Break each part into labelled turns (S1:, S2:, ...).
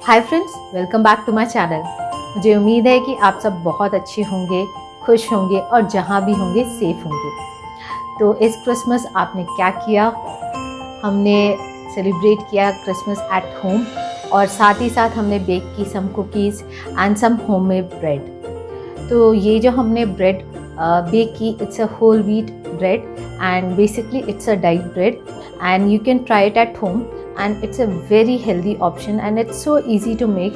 S1: Hi friends, welcome back to my channel. मुझे उम्मीद है कि आप सब बहुत अच्छे होंगे, खुश होंगे और जहाँ भी होंगे सेफ होंगे। तो इस क्रिसमस आपने क्या किया? हमने सेलिब्रेट किया क्रिसमस एट होम और साथ ही साथ हमने बेक की some cookies and some homemade bread. तो ये जो हमने ब्रेड बेक की, it's a whole wheat bread and basically it's a diet bread and you can try it at home and it's a very healthy option and it's so easy to make।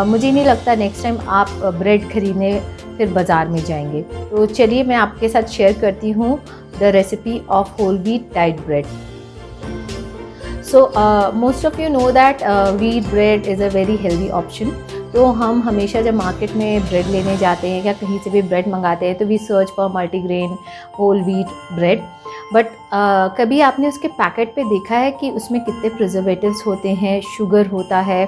S1: मुझे नहीं लगता next time आप bread खरीदने फिर बाज़ार में जाएंगे। तो चलिए मैं आपके साथ शेयर करती हूँ the recipe of whole wheat diet bread. So most of you know that wheat bread is a very healthy option. तो हम हमेशा जब मार्केट में ब्रेड लेने जाते हैं या कहीं से भी ब्रेड मंगाते हैं तो we search for multigrain whole wheat bread. But कभी आपने उसके पैकेट पे देखा है कि उसमें कितने प्रिजर्वेटिव्स होते हैं, शुगर होता है,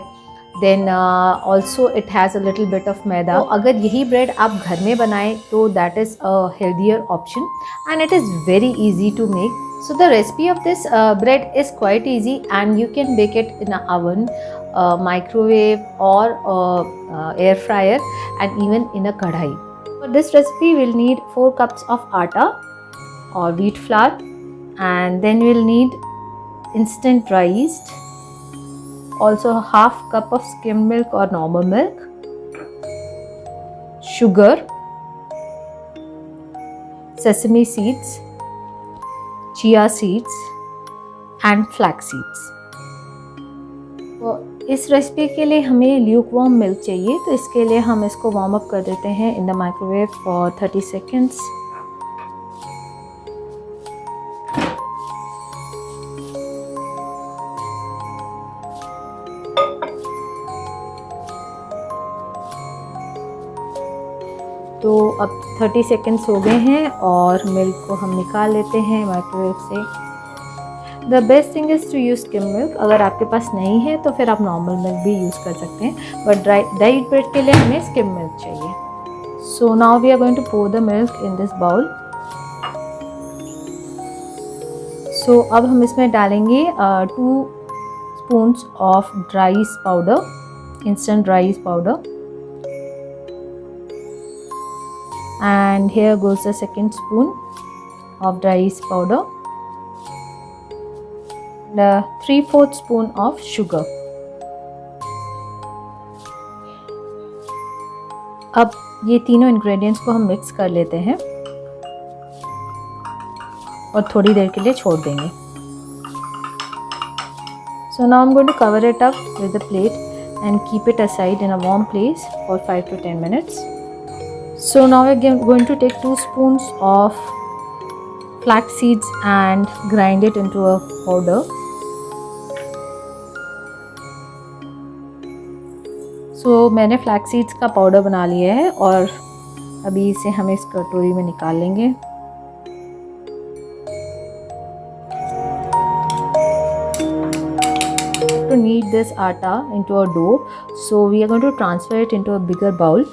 S1: then also it has a little bit of maida. तो अगर यही ब्रेड आप घर में बनाएं तो that is a healthier option and it is very easy to make. So the recipe of this bread is quite easy and you can bake it in an oven, microwave or air fryer and even in a kadhai. For this recipe we'll need 4 cups of atta or wheat flour and then we'll need instant dry yeast, also half cup of skim milk or normal milk, sugar, sesame seeds, chia seeds and flax seeds. तो इस recipe के लिए हमें Luke warm milk चाहिए, तो इसके लिए हम इसको वार्म अप कर देते हैं in the microwave for 30 seconds. तो अब 30 सेकेंड्स हो गए हैं और मिल्क को हम निकाल लेते हैं माइक्रोवेव से। The best thing is to use skim milk. अगर आपके पास नहीं है तो फिर आप नॉर्मल मिल्क भी यूज़ कर सकते हैं, बट डाइट ब्रेड के लिए हमें स्किम मिल्क चाहिए। So now we are going to pour the milk in this bowl. So अब हम इसमें डालेंगे 2 spoons of dry yeast powder, instant dry yeast powder. And here goes the second spoon of dry yeast powder, the 3/4 spoon of sugar। अब ये तीनों ingredients को हम mix कर लेते हैं और थोड़ी देर के लिए छोड़ देंगे। So now I'm going to cover it up with a plate and keep it aside in a warm place for 5 to 10 minutes। So now we're going to take 2 spoons of flax seeds and grind it into a powder। So मैंने flax seeds का powder बना लिया है और अभी इसे हम इस कटोरी में निकाल लेंगे। To knead this atta into a dough, so we are going to transfer it into a bigger bowl।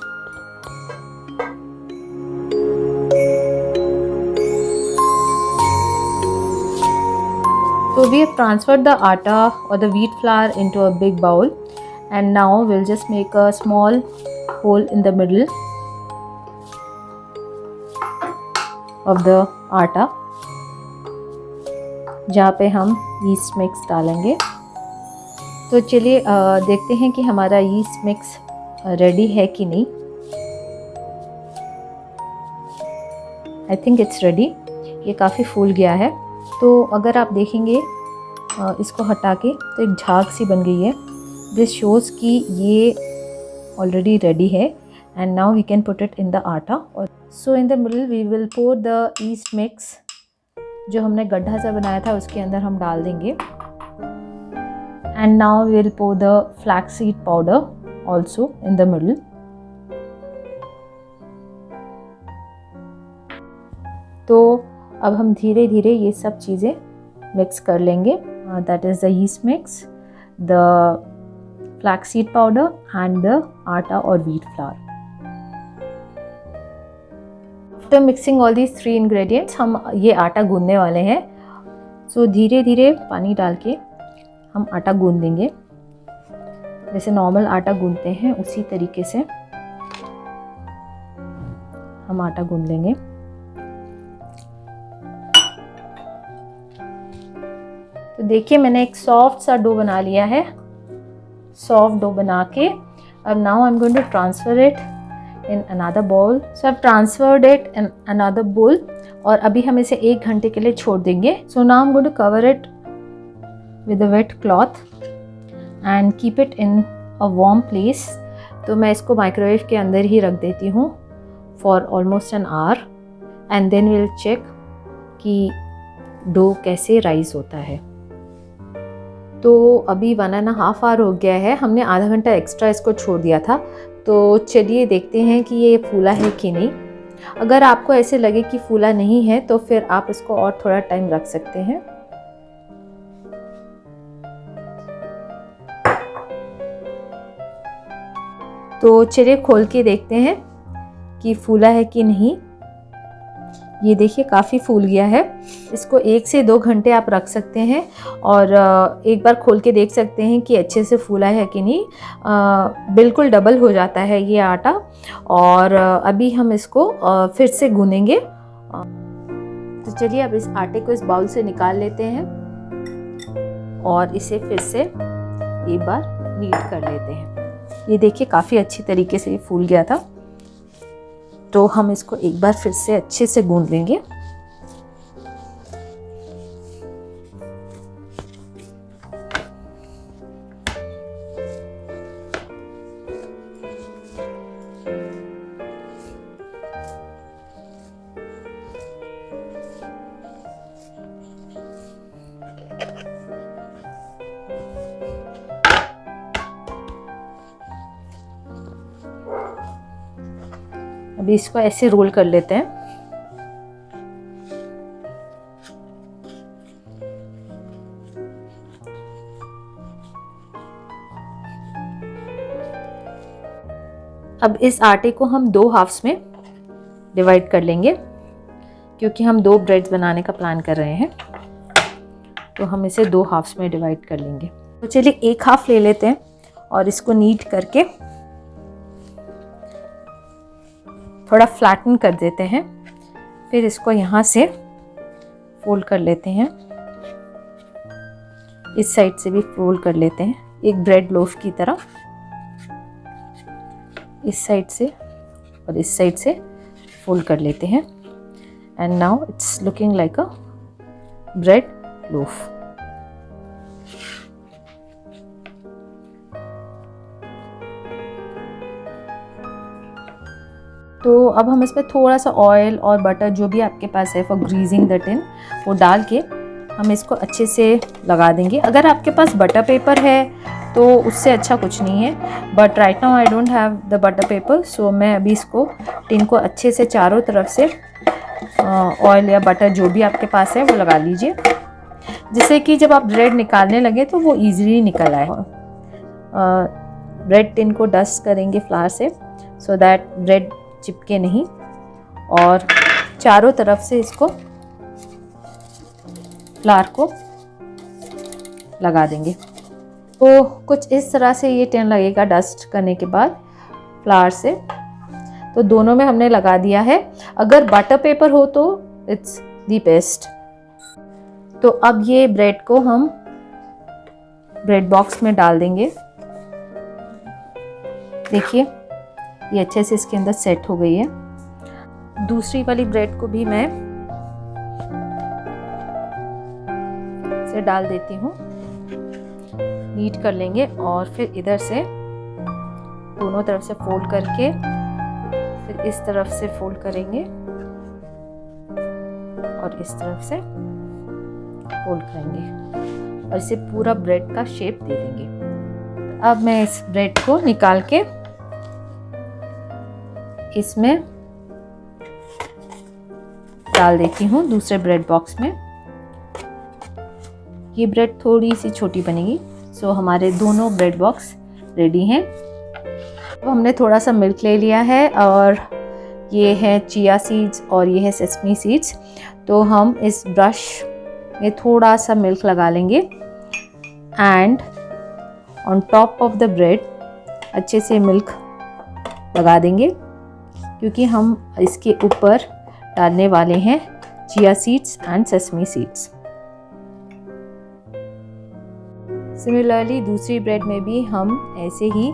S1: So we have transferred the atta or the wheat flour into a big bowl and now we'll just make a small hole in the middle of the आटा, जहाँ पे हम yeast mix डालेंगे। तो चलिए देखते हैं कि हमारा यीस्ट मिक्स रेडी है कि नहीं। I think it's ready. ये काफ़ी फूल गया है। तो अगर आप देखेंगे इसको हटा के तो एक झाग सी बन गई है। दिस शोज़ कि ये ऑलरेडी रेडी है। And now we can put it in the atta. और so in the middle we will pour the yeast mix, जो हमने गड्ढा सा बनाया था उसके अंदर हम डाल देंगे। And now we will pour the flax seed powder also in the middle. तो अब हम धीरे धीरे ये सब चीज़ें मिक्स कर लेंगे। That is the yeast mix, the flax seed powder and the atta और wheat flour. After mixing all these 3 ingredients, हम ये आटा गूंदने वाले हैं। सो धीरे धीरे पानी डाल के हम आटा गूंद देंगे, जैसे नॉर्मल आटा गूंदते हैं उसी तरीके से हम आटा गूंद लेंगे। तो देखिए मैंने एक सॉफ्ट सा डो बना लिया है। सॉफ्ट डो बना के अब now I am going to transfer it in another bowl. So I have transferred it in another bowl और अभी हम इसे 1 घंटे के लिए छोड़ देंगे। So now I am going to cover it with a wet cloth and keep it in a warm place. तो मैं इसको माइक्रोवेव के अंदर ही रख देती हूँ for almost an hour and then will check कि डो कैसे राइज होता है। तो अभी 1.5 आवर हो गया है। हमने आधा घंटा एक्स्ट्रा इसको छोड़ दिया था। तो चलिए देखते हैं कि ये फूला है कि नहीं। अगर आपको ऐसे लगे कि फूला नहीं है तो फिर आप इसको और थोड़ा टाइम रख सकते हैं। तो चलिए खोल के देखते हैं कि फूला है कि नहीं। ये देखिए काफ़ी फूल गया है। इसको 1 से 2 घंटे आप रख सकते हैं और एक बार खोल के देख सकते हैं कि अच्छे से फूला है कि नहीं। बिल्कुल डबल हो जाता है ये आटा। और अभी हम इसको फिर से गूंदेंगे। तो चलिए अब इस आटे को इस बाउल से निकाल लेते हैं और इसे फिर से एक बार नीट कर लेते हैं। ये देखिए काफ़ी अच्छी तरीके से ये फूल गया था। तो हम इसको एक बार फिर से अच्छे से गूंद लेंगे। अभी इसको ऐसे रोल कर लेते हैं। अब इस आटे को हम 2 हाफ्स में डिवाइड कर लेंगे, क्योंकि हम 2 ब्रेड्स बनाने का प्लान कर रहे हैं। तो हम इसे 2 हाफ्स में डिवाइड कर लेंगे। तो चलिए 1 हाफ ले लेते हैं और इसको नीट करके थोड़ा फ्लैटन कर देते हैं। फिर इसको यहाँ से फोल्ड कर लेते हैं। इस साइड से भी फोल्ड कर लेते हैं, एक ब्रेड लोफ की तरह। इस साइड से और इस साइड से फोल्ड कर लेते हैं। And now it's looking like a bread loaf. तो अब हम इसमें थोड़ा सा ऑयल और बटर, जो भी आपके पास है फॉर ग्रीजिंग द टिन, वो डाल के हम इसको अच्छे से लगा देंगे। अगर आपके पास बटर पेपर है तो उससे अच्छा कुछ नहीं है, but right now I don't have the butter paper. सो मैं अभी इसको टिन को अच्छे से चारों तरफ से ऑयल या बटर जो भी आपके पास है वो लगा लीजिए, जिससे कि जब आप ब्रेड निकालने लगे तो वो ईजिली निकल आए। ब्रेड टिन को डस्ट करेंगे फ्लावर से, सो दैट ब्रेड चिपके नहीं, और चारों तरफ से इसको फ्लावर को लगा देंगे। तो कुछ इस तरह से ये टिन लगेगा डस्ट करने के बाद फ्लावर से। तो दोनों में हमने लगा दिया है। अगर बटर पेपर हो तो इट्स द बेस्ट। तो अब ये ब्रेड को हम ब्रेड बॉक्स में डाल देंगे। देखिए ये अच्छे से इसके अंदर सेट हो गई है। दूसरी वाली ब्रेड को भी मैं इसे डाल देती हूँ, नीट कर लेंगे और फिर इधर से दोनों तरफ से फोल्ड करके फिर इस तरफ से फोल्ड करेंगे और इस तरफ से फोल्ड करेंगे और इसे पूरा ब्रेड का शेप दे देंगे। अब मैं इस ब्रेड को निकाल के इसमें डाल देती हूँ दूसरे ब्रेड बॉक्स में। ये ब्रेड थोड़ी सी छोटी बनेगी, सो हमारे दोनों ब्रेड बॉक्स रेडी हैं। अब हमने थोड़ा सा मिल्क ले लिया है और ये है चिया सीड्स और ये है सेसमी सीड्स। तो हम इस ब्रश में थोड़ा सा मिल्क लगा लेंगे and on top of the bread अच्छे से मिल्क लगा देंगे, क्योंकि हम इसके ऊपर डालने वाले हैं chia seeds and sesame seeds. Similarly दूसरी ब्रेड में भी हम ऐसे ही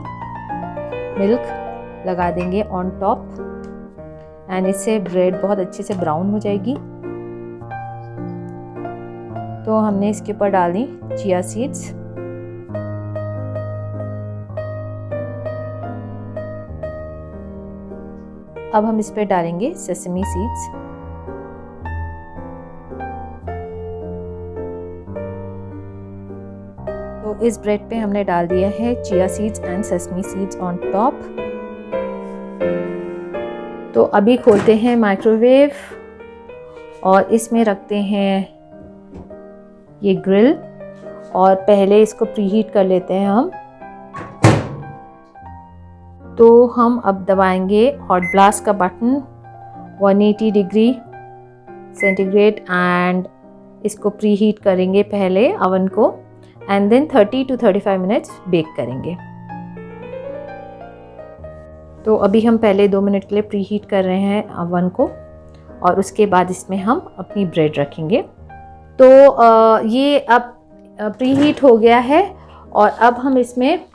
S1: मिल्क लगा देंगे ऑन टॉप एंड इससे ब्रेड बहुत अच्छे से ब्राउन हो जाएगी। तो हमने इसके ऊपर डाल दी चिया सीड्स। अब हम इस पे डालेंगे सेसमी सीड्स। तो इस ब्रेड पे हमने डाल दिया है chia seeds and sesame seeds on top. तो अभी खोलते हैं माइक्रोवेव और इसमें रखते हैं ये ग्रिल और पहले इसको प्रीहीट कर लेते हैं हम। तो हम अब दबाएंगे हॉट ब्लास्ट का बटन 180 डिग्री सेंटीग्रेड एंड इसको प्रीहीट करेंगे पहले अवन को and then 30 to 35 minutes bake करेंगे। तो अभी हम पहले 2 मिनट के लिए प्रीहीट कर रहे हैं अवन को और उसके बाद इसमें हम अपनी ब्रेड रखेंगे। तो ये अब प्रीहीट हो गया है और अब हम इसमें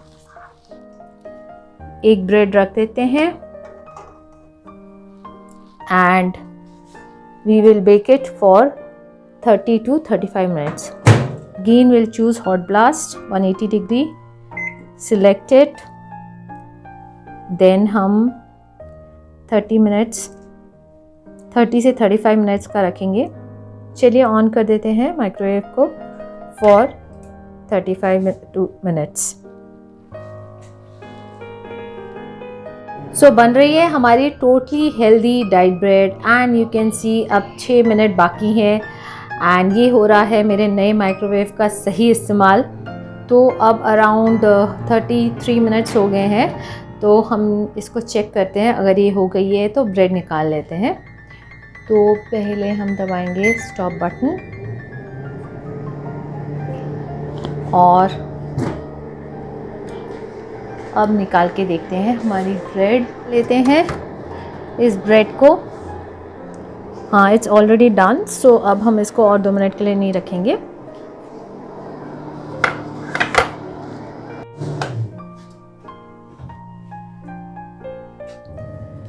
S1: एक ब्रेड रख देते हैं and we will bake it for 30 to 35 minutes. Again we'll choose hot blast 180 degree, select it, then हम 30 से 35 मिनट्स का रखेंगे। चलिए ऑन कर देते हैं माइक्रोवेव को फॉर 35 मिनट्स। सो बन रही है हमारी totally healthy diet bread and you can सी अब 6 मिनट बाकी हैं एंड ये हो रहा है मेरे नए माइक्रोवेव का सही इस्तेमाल। तो अब अराउंड 33 मिनट्स हो गए हैं। तो हम इसको चेक करते हैं, अगर ये हो गई है तो ब्रेड निकाल लेते हैं। तो पहले हम दबाएंगे स्टॉप बटन और अब निकाल के देखते हैं हमारी ब्रेड। लेते हैं इस ब्रेड को, हाँ इट्स ऑलरेडी डन। सो अब हम इसको और 2 मिनट के लिए नहीं रखेंगे।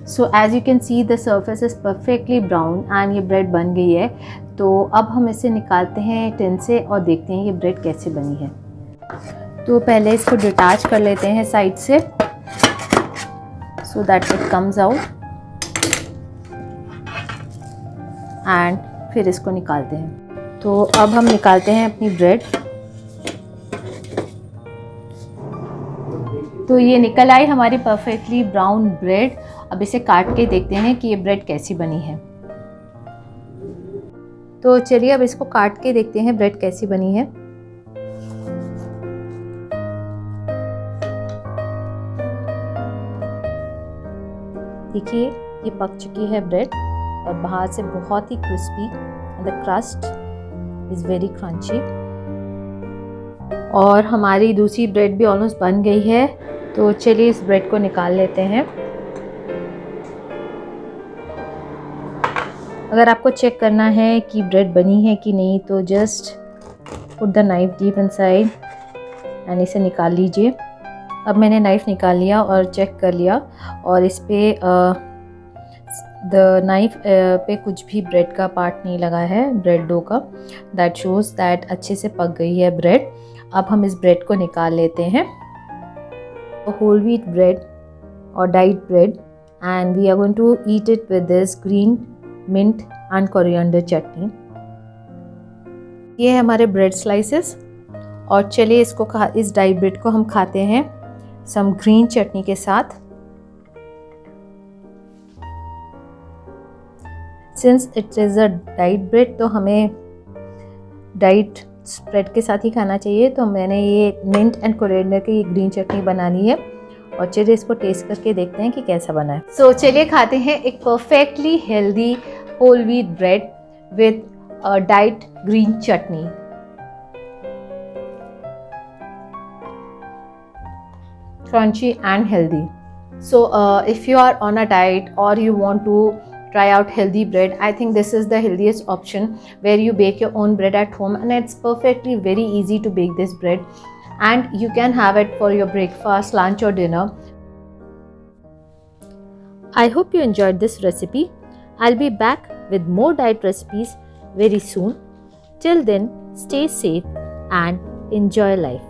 S1: So as you can see the surface is perfectly brown and ये ब्रेड बन गई है। तो अब हम इसे निकालते हैं टिन से और देखते हैं ये ब्रेड कैसे बनी है। तो पहले इसको डिटैच कर लेते हैं साइड से so that it comes out and फिर इसको निकालते हैं। तो अब हम निकालते हैं अपनी ब्रेड। तो ये निकल आई हमारी परफेक्टली ब्राउन ब्रेड। अब इसे काट के देखते हैं कि ये ब्रेड कैसी बनी है। तो चलिए अब इसको काट के देखते हैं ब्रेड कैसी बनी है। देखिए ये पक चुकी है ब्रेड और बाहर से बहुत ही crispy and the crust is very crunchy. और हमारी दूसरी ब्रेड भी ऑलमोस्ट बन गई है। तो चलिए इस ब्रेड को निकाल लेते हैं। अगर आपको चेक करना है कि ब्रेड बनी है कि नहीं तो just put the knife deep inside and इसे निकाल लीजिए। अब मैंने नाइफ़ निकाल लिया और चेक कर लिया, और इस पे द नाइफ पे कुछ भी ब्रेड का पार्ट नहीं लगा है, ब्रेड डो का। दैट शोज़ दैट अच्छे से पक गई है ब्रेड। अब हम इस ब्रेड को निकाल लेते हैं। होल व्हीट ब्रेड और diet bread, and we are going to eat it with this green mint and coriander chutney. ये है हमारे ब्रेड स्लाइसेस, और चलिए इस डाइट ब्रेड को हम खाते हैं सम ग्रीन चटनी के साथ। Since it is a diet bread तो हमें डाइट ब्रेड के साथ ही खाना चाहिए, तो मैंने ये मिंट एंड कोरिएंडर की ग्रीन चटनी बना ली है, और चलिए इसको टेस्ट करके देखते हैं कि कैसा बना है। सो चलिए खाते हैं एक perfectly healthy whole wheat bread with diet green chutney. Crunchy and healthy. So if you are on a diet or you want to try out healthy bread, I think this is the healthiest option, where you bake your own bread at home, and it's perfectly very easy to bake this bread, and you can have it for your breakfast, lunch or dinner. I hope you enjoyed this recipe. I'll be back with more diet recipes very soon. Till then, stay safe and enjoy life.